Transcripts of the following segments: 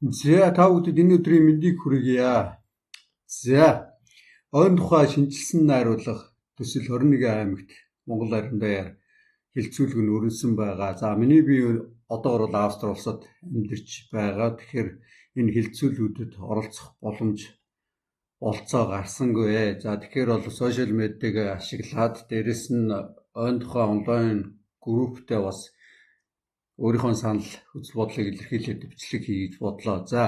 За та бүхэнд энэ өдрийн мэндийг хүргье. За ойн тухай шинжилсэн найруулга төсөл 21 аймагт Монгол архин даяар хилцүүлэг нь өрнөсөн байгаа. За миний бие одоогор бол Австри улсад амьдарч байгаа. Тэгэхээр энэ хилцүүлгүүдэд оролцох боломж олцоо гарсангүй. За тэгэхээр бол сошиал медиаг ашиглаад дээрэс нь ойн тухай онлайн групптэй бас өөрийнхөө санал үзэл бодлыг илэрхийлээд бичлэг хий гэж бодлоо. За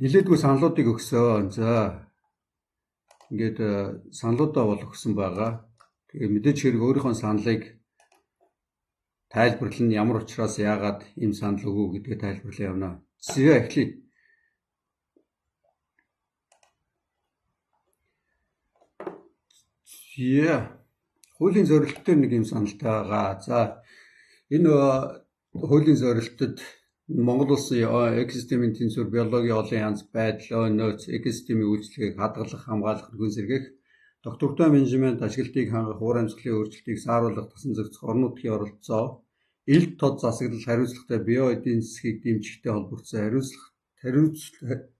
нэлээдгүй саналуудыг өгсөн. За ингээд саналуудаа бол өгсөн байгаа. Тэгээ мэдээч хэрэг өөрийнхөө саналыг тайлбарлан ямар учраас яагаад ийм санал өгөө гэдгээ тайлбарлаа явна. За эхлэе. Хуулийн зорилттой нэг юм саналтай байгаа. За энэ хуулийн зорилтод Монгол улсын экосистемийн тэнцвэр, биологийн олон янз, байдал, нөөц, экосистемийн үйлчлэгийг хадгалах, хамгаалах, гүн сэргээх, доктортой менежмент, ашиглалтыг хангах, уур амьсгалын өөрчлөлтийг сааруулах, тасан зохицох, орон нутгийн оролцоо, элд тод засаглал, хариуцлагатай био эдийн засгийг дэмжихтэй холбогдсон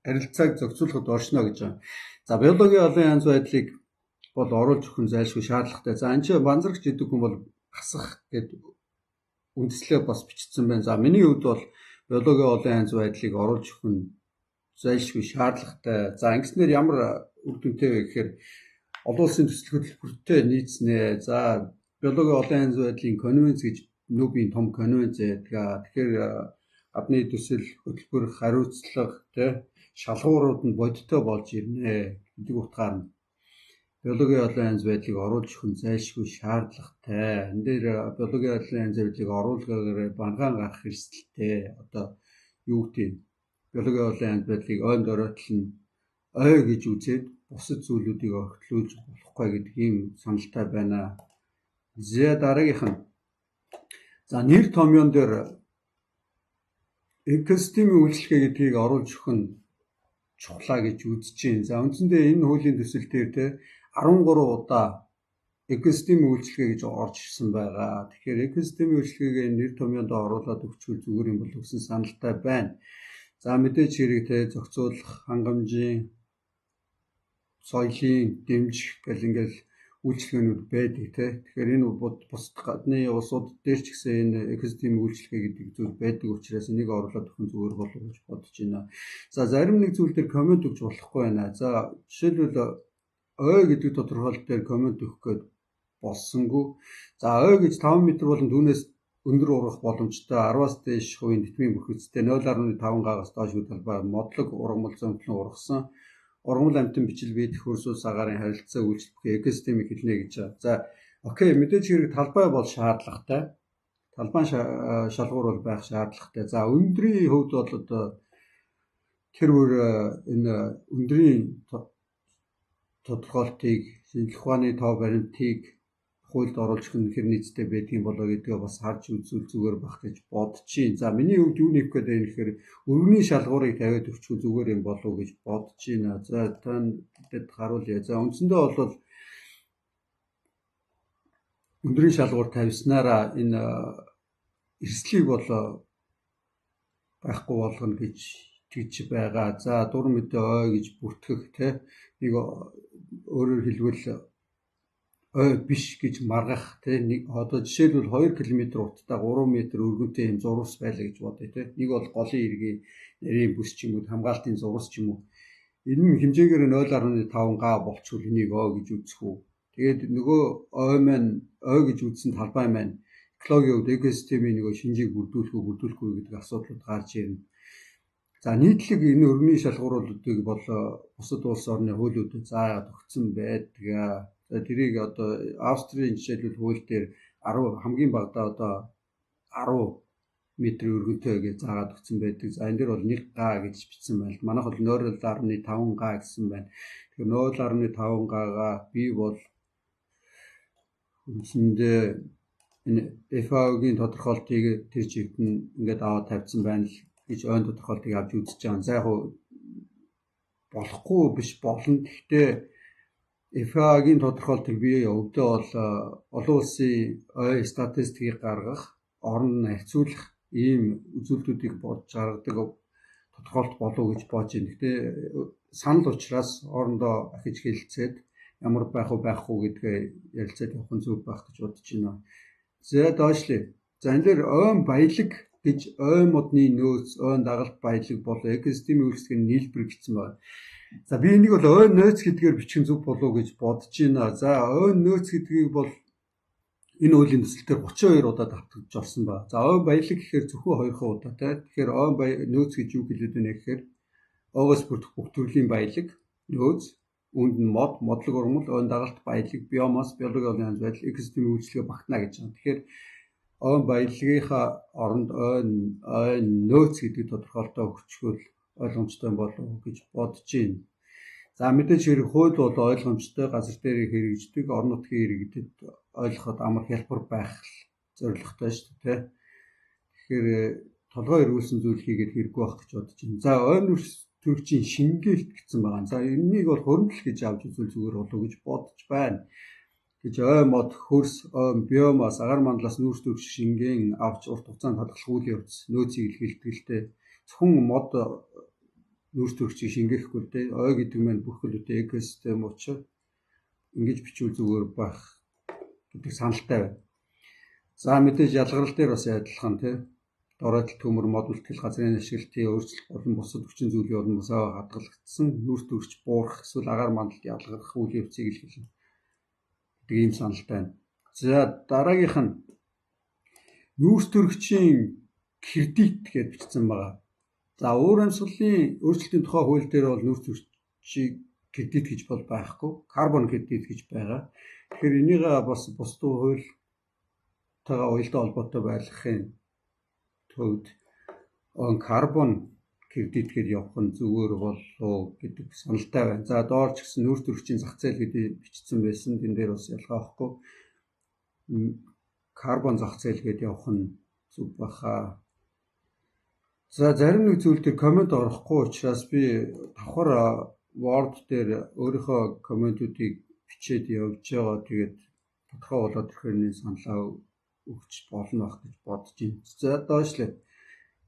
харилцааг зохицуулахад оршино гэж байна. За биологийн олон янз байдлыг бол оруулж өгөх нь зайлшгүй шаардлагатай. За энэ чинь банзрагч гэдэг хүн бол гасах гэдэг үндслээ бас бичсэн байна. За миний хувьд бол биологийн олон янз байдлыг оруулж өгөх нь зайлшгүй шаардлагатай. За ингэснээр ямар үр дүнтэй вэ гэхээр олон улсын төсөл хөтөлбөртэй нийцнэ. За биологийн олон янз байдлын конвенц гэж нүүбийн том конвенц байдаг. Тэгэхээр гадны төсөл хөтөлбөр хариуцлага шалгуурууд нь бодиттой болж ирнэ гэдэг утгаар нь биологийн олон янз байдлыг оруулж өгөх нь зайлшгүй шаардлагатай. Энэ дээр биологийн олон янз байдлыг оруулахаар бангаан гарах эрсдэлтэй. Одоо юу гэдэг биологийн олон янз байдлыг ойн доройтол нь ой гэж үзээд бусад зүйлүүдийг орхитлуулж болохгүй гэдэг ийм саналтай байна. За дараагийнх нь. За нэр томьёон дээр экосистемийн үйлчлэгээ гэдгийг оруулж өгөх нь чухлаа гэж үзэж байна. За үндсэндээ энэ хуулийн төсөл дээр 13 удаа экосистемийн үйлчлэгээ гэж орж ирсэн байгаа. Тэгэхээр экосистемийн үйлчлэгээ нэр томьёонд оруулаад өгчвөл зүгээр юм бол өгсөн саналтай байна. За мэдээч хэрэгтэй зохицуулах, хангамжийн, соёлын дэмжих гэл ингээл үйлчлэгээнүүд байдаг тий. Тэгэхээр энэ бусад гадны улсууд дээр ч гэсэн энэ экосистемийн үйлчлэгээ гэдэг зүйл байдаг учраас энийг оруулаад өгөх нь зүгээр болов гэж бодож байна. За зарим нэг зүйл дээр коммент өгч болохгүй байна. За жишээлбэл ой гэдэг тодорхойлолт дээр коммент өгөх гээд болсонгүй. За ой гэж 5 м болон түүнээс өндөр ургах боломжтой 10-аас дээш хувийн дитмийн бүрхэгцтэй 0.5 гагаас доош талбай модлог ургамал зөмтлөн ургасан ургамал амтан бичил биедэх хөрсүүс агаарын харилцаа үйлчлэх экосистемийг хэлнэ гэж байна. За окей, мэдээж хэрэг талбай бол шаардлагатай. Талбайн шалгуур бол байх шаардлагатай. За өндрийн хувьд бол одоо тэр бүр энэ өндрийн тодорхойлтыг шинжлэх ухааны тоо баримтыг хуульд оруулж өгөх нь хэр нийцтэй байдгийг болоо гэдгээ бас харж үзвэл зүгээр бах гэж бодож байна. За миний хувьд юу нэх гээд байна гэхээр өргөний шалгуурыг тавиад өгчихвэл зүгээр юм болов гэж бодож байна. За танд харуулъя. За үндсэндээ бол өндрийн шалгуур тавьснараа энэ эрсдлийг бол байхгүй болгоно гэж байгаа. За дур мэдээ ой гэж бүртгэх нэг өөрөөр хэлбэл ой биш гэж маргах нэг одоо жишээлбэл 2 км урттай 3 м өргөнтэй юм зурвас байлаа гэж бодъё нэг бол голын иргэн нарийн бүс ч юм уу хамгаалтын зурвас ч юм уу энэ нь хэмжээгээр 0.5 га болчихвол энийг ой гэж үзэх үү. Тэгээд нөгөө ой гэж үзсэн талбай маань экологийн хувьд экосистемийн нөгөө шинжийг бүрдүүлэхгүй гэдэг асуудлууд гарч ирнэ. За нийтлэг энэ өргөний шалгууруулуудыг бол бусад улс орны хуулиудад заагаад өгсөн байдаг. За тэрийг одоо Австрийн жишээлбэл хууль дээр 10 хамгийн багадаа одоо 10 м өргөнтэй гэж заагаад өгсөн байдаг. За энэ дээр бол 1 га гэж бичсэн байна. Манайх бол 0.5 га гэсэн байна. Тэгэхээр 0.5 га би бол үндсэндээ энэ FAO-гийн тодорхойлтыг тэр чигт нь ингээд аваад тавьсан байна л гэж ойн тодорхойлтыг авч үзэж байгаа. За яг болохгүй биш болно. Гэхдээ FAO-гийн тодорхойлтыг би өвдөө бол олон улсын ой статистикийг гаргах, орон харьцуулах ийм үзүүлэлтүүдийг бодж гаргадаг тодорхойлт болов гэж бодож байна. Гэхдээ санал учраас орондоо ахиж хэлэлцээд ямар байх уу байхгүй гэдгээ ярилцаад явах нь зөв байх гэж бодож байна. За доошлие. За энэ дээр ойн баялаг гэж ойн модны нөөц, ойн дагалт баялаг болон экосистемийн үйлчлэгийн нийлбэр гэсэн байна. За би энийг бол ойн нөөц гэдгээр бичих зөв болов гэж бодож байна. За ойн нөөц гэдгийг бол энэ үеийн төсөлтөөр 32 удаа давтагдж орсон ба. За ойн баялаг гэхээр зөвхөн 2 удаа тий. Тэгэхээр ойн нөөц гэж юу хэлээд байна гэхээр ойгоос бүрдэх бүх төрлийн баялаг, нөөц, үүнд нь модлог ургамал, ойн дагалт баялаг, биомасс, биологийн янз байдал, экосистемийн үйлчлэгээ багтана гэж байна. Тэгэхээр ойн баялагынхаа оронд ойн нөөц гэдэг тодорхойлолтоо өгчгөл ойлгомжтой болов гэж бодож байна. За мэдээж хэрэг хууль бол ойлгомжтой, газар дээр хэрэгждэг, орон нутгийн иргэдэд ойлгоход амар хялбар байх зорилготой шүү дээ. Тэгэхээр толгой эргүүлсэн зүйл хийгээд хэрэггүй байх гэж бодож байна. За ойн төрөгчийн шингээлт гэсэн байгаа. За энэнийг бол хөрөнгөл гэж авч үзвэл зүгээр болов гэж бодож байна. Гэж ойн мод, хөрс, ойн биомасс, агаар мандлаас нүүрс төрөгч шингэн авч урт хугацаанд хадгалах үйл явц нөөцийг илэрхийлдэг. Зөвхөн мод нүүрс төрөгчийг шингээхгүй л дээ. Ой гэдэг маань бүх хөлтэй экосистем учраас ингэж бичвэл зүгээр байх гэдэг саналтай байна. За мэдээж ялгарл дээр бас адилхан тий. Доройдол төмөр мод үлтгэл газрын ашиглалтын өөрчлөлт болон бусад хүчин зүйлийн улмасаа хадгалагдсан нүүрс төрөгч буурах эсвэл агаар мандалд ялгарх үйл явцыг илэрхийлнэ гэдэг ийм саналтай байна. За дараагийнх нь нүүрс төрөгчийн кредит гэж бичсэн байгаа. За уур амьсгалын өөрчлөлтийн тухай хууль дээр бол нүүрс төрөгчийг кредит гэж бол байхгүй, карбон кредит гэж байгаа. Тэгэхээр энийг бас бусад хуультайгаа уялдаа холбоотой байлгахын төвд карбон кредит гэж явах нь зүгээр болов гэдэг саналтай байна. За доор ч гэсэн нүүрс төрөгчийн зах зээл гэдэг бичсэн байсан. Тэн дээр бас ялгаа авахгүй. Карбон зах зээл гэж явах нь зүг баха. За зарим нэг зүйл дээр комент орохгүй учраас би давхар Word дээр өөрийнхөө комментуудыг бичээд явж байгаа. Тэгээд тодорхой болоод ирэхээр саналаа өгч болно байх гэж бодож байна. За доошлээ.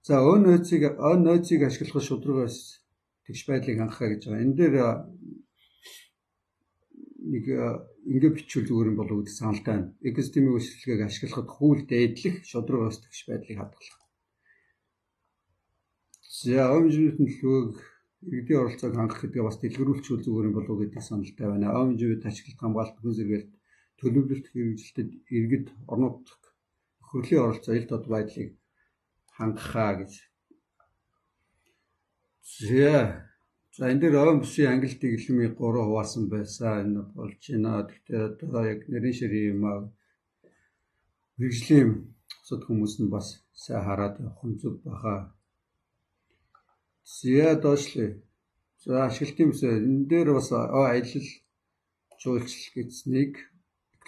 За ойн нөөцийг ашиглах шударгаас тэгш байдлыг хангахаа гэж байгаа. Энэ дээр нэг ингэ бичвэл зүгээр юм болов уу гэдэг саналтай байна. Экосистемийн үйлчлэгийг ашиглахад хууль дээдлэх шударгаас тэгш байдлыг хадгалах. За ойн хэмжээний төлөвийг иргэдийн оролцоог хангах гэдгээ бас дэлгэрүүлчихвэл зүгээр юм болов уу гэдэг саналтай байна. Ойн хэмжээний ашиглалт хамгаалалт хүн зэрэгэлт төлөвлөлт хэрэгжилтэд иргэд орон нутаг хөрлийн оролцоо ил тод байдлыг хангахаа гэж. За энэ дээр ойн бүсийн англи дэглэмийг 3 хуваасан байсан. Энэ болж байна. Гэхдээ одоо яг нэрийн ширээ юм аа. Мэргэжлийн бусад хүмүүс нь бас сайн хараад явах нь зөв баха. За доошлээ. За ашиглалтын бүсээ энэ дээр бас аялал жуулчлал гэснийг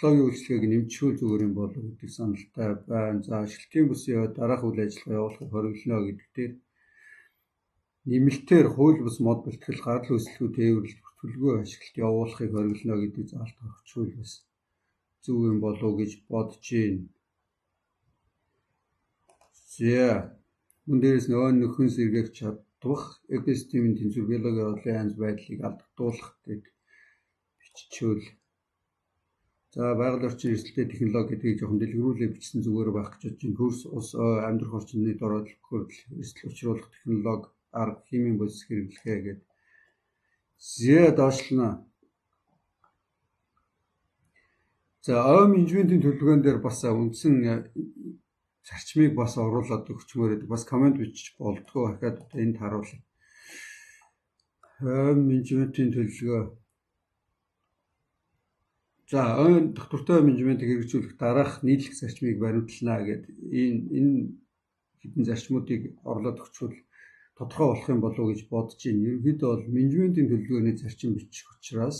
экологийн үйлчлэгийг нэмжүүл зүгээр юм болов гэдэг саналтай байна. За ашиглалтын бүсийн дараах үйл ажиллагаа явуулахыг хориглоно гэдэг дээр нэмэлтээр хууль бус мод бэлтгэл гарал үүсэлгүй тээвэрлэлт бүртгүүлгүй ашиглалт явуулахыг хориглоно гэдэг заалт орчуул бас зөв юм болов гэж бодож байна. За мөн дээрээс нь ойн нөхөн сэргээх чадвах экосистемийн тэнцвэр биологийн орлын янз байдлыг алдагдуулах гэдэг биччихвэл. За байгаль орчин эрсдэлтэй технологи гэдгийг жоохон дэлгэрүүлээ бичсэн зүгээр байх гэж бодож байна. Хөрс, ус, амьдрах орчны доройдол бүрдэл эрсдэл учруулах технологи, арга, химийн бодис хэрэглэхээ гэдэг. Зэ доошлно. За ойн менежментийн төлөвлөгөөн дээр бас үндсэн зарчмыг бас оруулаад өгчмөр байдаг. Бас комент бичиж болдгоо дахиад энд харуулъя. Ойн менежментийн төлөвлөгөө. За ойн доктортой менежментийг хэрэгжүүлэх дараах нийтлэг зарчмыг баримтлана гэдэг энэ хэдэн зарчмуудыг орлоод өгчвөл тодорхой болох юм болов уу гэж бодож байна. Ерөнхийдөө бол менежментийн төлөвлөгөөний зарчим бичих учраас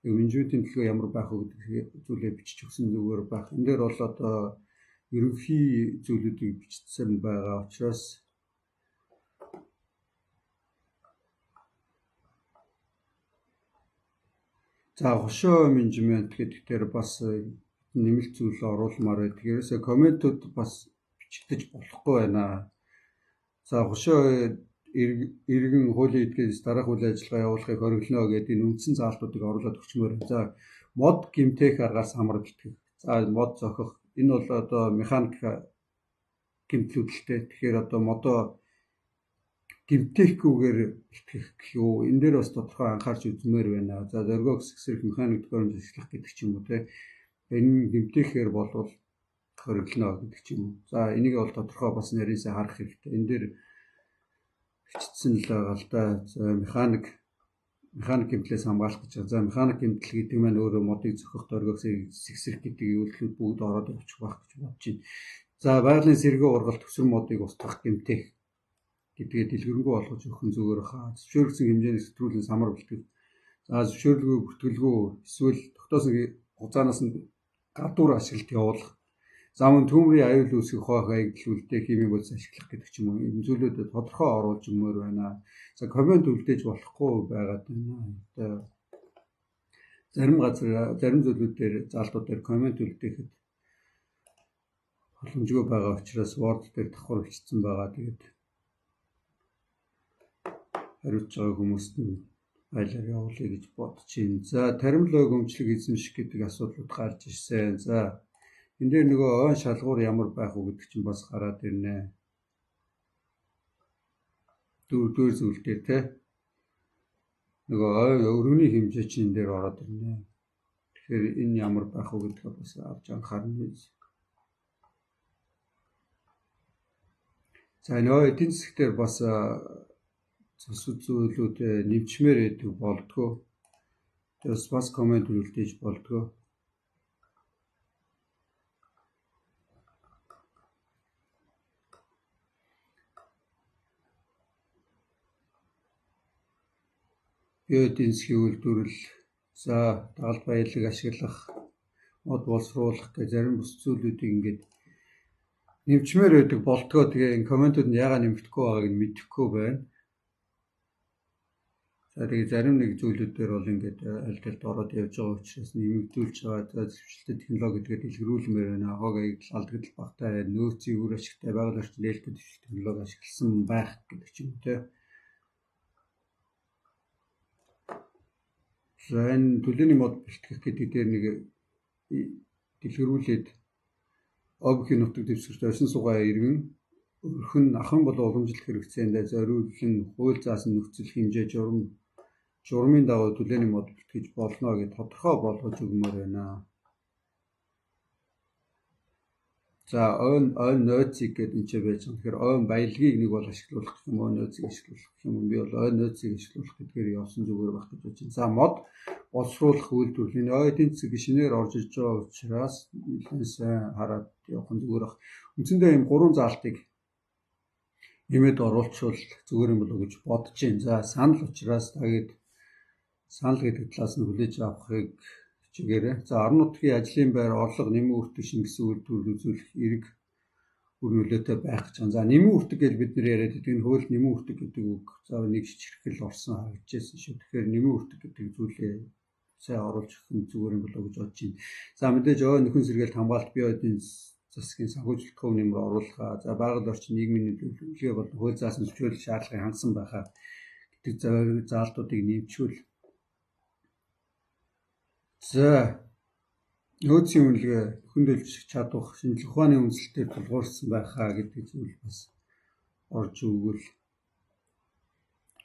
менежментийн төлөвлөгөө ямар байх вэ гэдэг зүйлээ бичиж өгсөн зүгээр байх. Энэ дээр бол одоо ерөнхий зүйлүүдийг бичсэн байгаа учраас за хошоо менежмент гэдэг дээр бас нэмэлт зүйл оруулмаар байдаг. Ерөөсөө комментууд бас бичигдэж болохгүй байна. За хошоо иргэн хуулийн эдгээс дараах үйл ажиллагаа явуулахыг хориглоно гэдэг энэ үндсэн заалтуудыг оруулаад өгчмөр. За мод гэмтэх аргаас хамар бэлтгэх. За мод зохих. Энэ бол одоо механик гэмтлүүдэлтэй. Тэгэхээр одоо модоо гэмтэхгүйгээр бэлтгэх гэх юу. Энэ дээр бас тодорхой анхаарч үзмээр байна. За зоргоо хэсгэрх механик төхөөрөмж ажиллах гэдэг ч юм уу те. Энэ гэмтэхээр болвол хориглоно гэдэг ч юм уу. За энийг бол тодорхой бас нарийнсаа харах хэрэгтэй. Энэ дээр бичсэн л байгаа л да. За механик гэмтлээс хамгаалах гэж байгаа. За механик гэмтэл гэдэг маань өөрөө модыг зохих, зоргоос сэгсрэх гэдэг үйлдэлүүд бүгд ороод явчих байх гэж бодож байна. За байгалийн сэргээ ургалт төсвөр модыг устгах, гэмтэх гэдгээ дэлгэрэнгүй болгож өгөх нь зүгээр хаа. Зөвшөөрөгдсөн хэмжээний сэтгүүлэн самар бэлтгэх. За зөвшөөрлгүй бүртгэлгүй эсвэл тогтоосон хугацаанаас нь гадуур ашиглалт явуулах. За мөн төмрийн аюул үүсгэх, хоох аягдал үлдээх, химийн бодис ашиглах гэдэг ч юм уу. Энэ зүйлүүдэд тодорхой оруулж өгмөр байна. За комент үлдээж болохгүй байгаад байна. Одоо зарим зүйлүүд дээр заалтууд дээр комент үлдээхэд боломжгүй байгаа учраас Word дээр давхар бичсэн байгаа. Тэгээд хариуцж байгаа хүмүүст нь файлаар явуулъя гэж бодож байна. За таримлог өмчлөг эзэмших гэдэг асуудлууд гарч ирсэн. За энэ дээр нөгөө ойн шалгуур ямар байх уу гэдэг чинь бас гараад ирнэ. Дөрөвдүгээр зүйл дээр те нөгөө өргөний хэмжээ чинь энэ дээр ороод ирнэ. Тэгэхээр энэ ямар байх уу гэдгээ бас авч анхаарна. За нөгөө эдийн засгаар бас цус зүйлүүд нэмчмээр байдаг болдгоо. Тэрс бас комент үлдээж болдгоо. Эдийн засгийн үйлдвэрлэл, за дагалд баялаг ашиглах, мод боловсруулах гэх зарим бус зүйлүүдийг ингээд нэмчмээр байдаг болдгоо. Тэгээ энэ комментууд нь яагаад нэмэгдэхгүй байгааг нь мэдэхгүй байна. За тэгээ зарим нэг зүйлүүд дээр бол ингээд аль талд ороод явж байгаа учраас нэмэгдүүлж байгаа. За зөвшөлтөд технологи гэдгээр дэлгэрүүлмээр байна. Хог аягдал, алдагдал багтаа нөөцийн үр ашигтай байгаль орчин нээлттэй дэвшилт технологи ашигласан байх гэдэг ч юм те. За энэ төлөөний мод бэлтгэх гэдэг дээр нэг дэлгэрүүлээд обхийн нутаг дэвсгэрт орчин суугаа иргэн өрхөн ахын бол уламжлалт хэрэгцээндээ зориулсан хууль заасан нөхцөл хэмжээ журмын дагуу төлөөний мод бэлтгэж болно гэж тодорхой болгож өгмөр байна. За ойн нөөцийг гэдэг энэ ч байж байгаа. Тэгэхээр ойн баялагийг нэг бол ашиглуулах юм уу, нөөцийг ашиглуулах юм. Би бол ойн нөөцийг ашиглуулах гэдгээр явсан зүгээр байх гэж бодож байна. За мод боловсруулах үйлдвэрлэлийн эдийн засаг гишнээр орж иж байгаа учраас нэлээд сайн хараад явах нь зүгээр байх. Үндсэндээ ийм 3 заалтыг нэмээд оруулчвал зүгээр юм болов уу гэж бодож байна. За санал учраас тэгээд санал гэдэг талаас нь хүлээж авахыг хичээгээрэй. За орон нутгийн ажлын байр, орлого, нэмэн үртэг шингэсэн үйлдвэрлэл үзүүлэх эрг үр нөлөөтэй байх гэж байна. За нэмэн үртэг гэж бид нэр яриад байдаг энэ хууль нэмэн үртэг гэдэг үг за нэг жижигхэн орсон харагдажсэн шүү. Тэгэхээр нэмэн үртэг гэдэг зүйлээ сайн оруулж өгөх нь зүгээр юм болов уу гэж бодож байна. За мэдээж нөхөн сэргээлт хамгаалалт бие эдийн засгийн санхүүжилтийн нэмэр оруулахаа. За байгаль орчин нийгмийн нөлөөлөлөө болон хууль заасан зөвшөөрлөх шаардлагыг хангасан байхаа гэдэг заалтуудыг нэмчүүл. За нөөцийн үнэлгээ хөндөөлж чадах шинжлэх ухааны үндэслэлээр тулгуурсан байхаа гэдэг зүйл бас орж өгвөл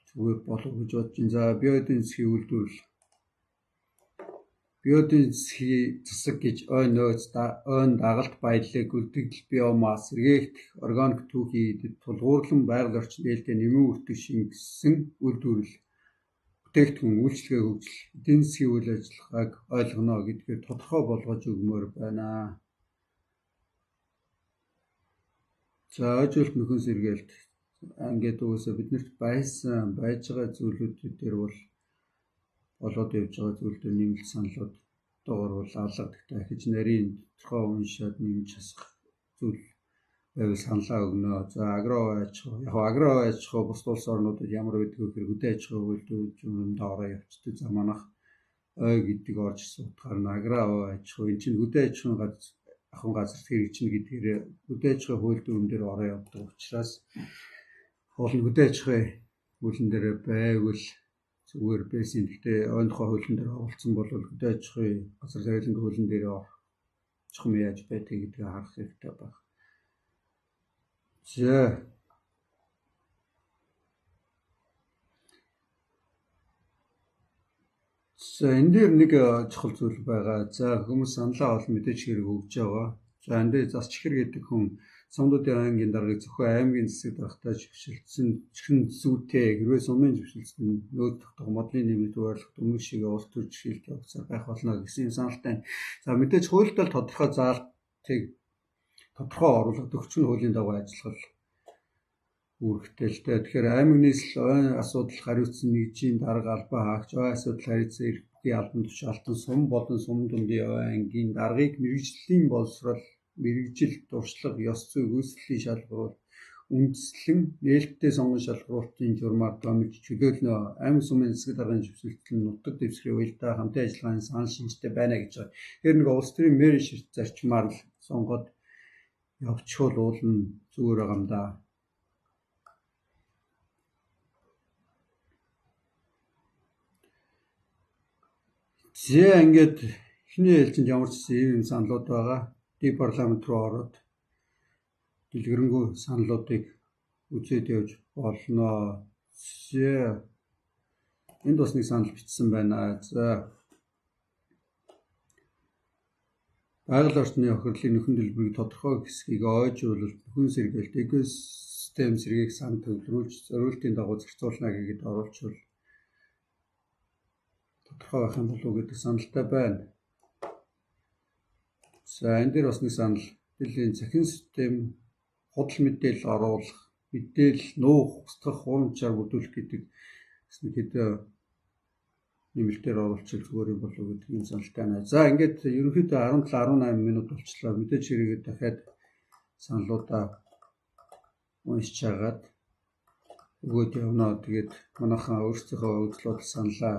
зүгээр болов гэж бодож байна. За бие эдийн засгийн үйлдвэрлэл бие эдийн засгийн засаг гэж ойн нөөц, ойн дагалт баялаг, үлдэгдэл биомасс, сэргээгдэх органик түүхийдэд тулгуурлан байгаль орчин нээлттэй нэмэн үртэг шингэсэн үйлдвэрлэл бүтээгдэхүүн үйлчлэгээ хөгжил эдийн засгийн үйл ажиллагааг ойлгоно гэдгээр тодорхой болгож өгмөр байна. За хойжуулт нөхөн сэргээлт ингээд угаасаа биднэрт байж байгаа зүйлүүд дээр бол болоод явж байгаа зүйлүүд нэмэлт саналууд доогорвол алга дахиж нарийн тодорхой уншаад нэмж хасах зүйл байвал саналаа өгнө. За агро аж ахуй бус улс орнуудад ямар байдгийг хэрэг хөдөө аж ахуйн үйлдвэрлэлд ороо явцдаг. За манайх ой гэдэг орж ирсэн утгаар агро аж ахуй энэ чинь хөдөө аж ахуйн ахын газар хэрэгжинэ гэдгээр хөдөө аж ахуйн хууль дүрм дээр ороо явдаг учраас хоол нь хөдөө аж ахуйн хуулийн дээр байвал зүгээр байсан. Гэхдээ ойн тухай хуулийн дээр оруулсан бол хөдөө аж ахуйн газар зайлшгүй хуулийн дээр очих юм яаж байдгийг гэдгийг харах хэрэгтэй байна. За энэ дээр нэг чухал зүйл байгаа. За хүмүүс саналаа олон мэдээж хэрэг өгж байгаа. За энэ дээр Зас Чихэр гэдэг хүн Сумдуудын аймгийн даргаыг зөвхөн аймгийн засаг даргатай зөвшөөрсөн чихэн зүйтэй хэрвээ сумын зөвшөөрсөн нөөц тогтоох модлын нэмэлт байрлалт өмнөх шиг улс төр жишээлт явуулсаар байх болно гэсэн саналтай. За мэдээж хуультай тодорхой заалтыг тодорхой оруулаад өгч нь хуулийн дагуу ажиллах үүрэгтэй л дээ. Тэгэхээр аймаг нийслэл ойн асуудал хариуцсан нэгжийн дарга албаа хаагч ойн асуудал хариуцсан эрх бүхий албан тушаалтан сум болон сум дундын ойн ангийн даргыг мэргэжлийн боловсрол мэргэжил дуршлаг ёс зүй гүйцэтгэлийн шалгаруулалт үндэслэн нээлттэй сонгон шалгаруулалтын журмаар томилж чөлөөлнө аймаг сумын засаг даргын зөвшөөрлөлтөнд нутаг дэвсгэрийн уялдаа хамтын ажиллагааны санал шинжтэй байна гэж байгаа. Тэгэхээр нэг улс төрийн мэр ширт зарчмаар л сонгоод явчихвал уул нь зүгээр байгаа юм да. За ингээд эхний ээлжинд ямар ч ийм саналуд байгаа. Ди парламент руу ороод дэлгэрэнгүй саналуудыг үзээд явж болно. Энд бас нэг санал бичсэн байна. За байгаль орчны охирлын нөхөн дэлбэрийг тодорхой хэсгийг ойжуулалт, нөхөн сэргээлт, экосистем сэргийг сан төвлөрүүлж зориултын дагуу зарцуулна гэгээд оруулчвал тодорхой байх юм болов уу гэдэг саналтай байна. За энэ дээр бас нэг санал дэлхийн цахим систем худал мэдээлэл оруулах, мэдээлэл нуух, устгах, хурамчаар бүрдүүлэх гэдэг нэг хэд нэмэлтээр оруулчихвал зүгээр юм болов уу гэдэг энэ саналтай байна. За ингээд ерөнхийдөө 17-18 минут болчихлоо. Мэдээж хэрэг дахиад саналуудаа уншиж хагаад өгөөд явна. Тэгээд манайхан өөрсдийнхөө үзэл бодол саналаа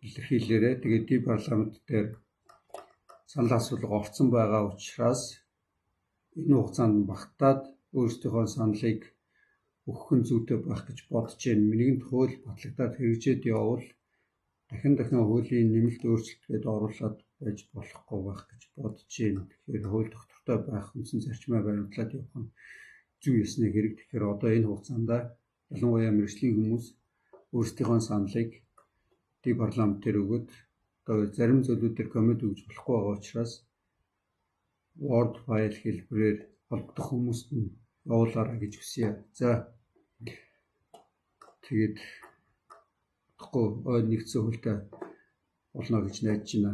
илэрхийлээрэй. Тэгээд ди парламент дээр санал асуулга орсон байгаа учраас энэ хугацаанд багтаад өөрсдийнхөө саналыг өгөх нь зүйтэй байх гэж бодож байна. Нэгэнт хууль батлагдаад хэрэгжээд явбал дахин хуулийн нэмэлт өөрчлөлтөд оруулаад байж болохгүй байх гэж бодож байна. Тэгэхээр хууль тогтвортой байх үндсэн зарчмаа баримтлаад явах нь зүй ёсны хэрэг. Тэгэхээр одоо энэ хугацаанд ялангуяа мэргэжлийн хүмүүс өөрсдийнхөө саналыг ди парламентээр өгөөд одоо зарим зүйлүүдээр коммент өгж болохгүй байгаа учраас Word файл хэлбэрээр холбогдох хүмүүст нь явуулаарай гэж хүсье. За тэгээд ойн нэгдсэн хуультай болно гэж найдаж байна.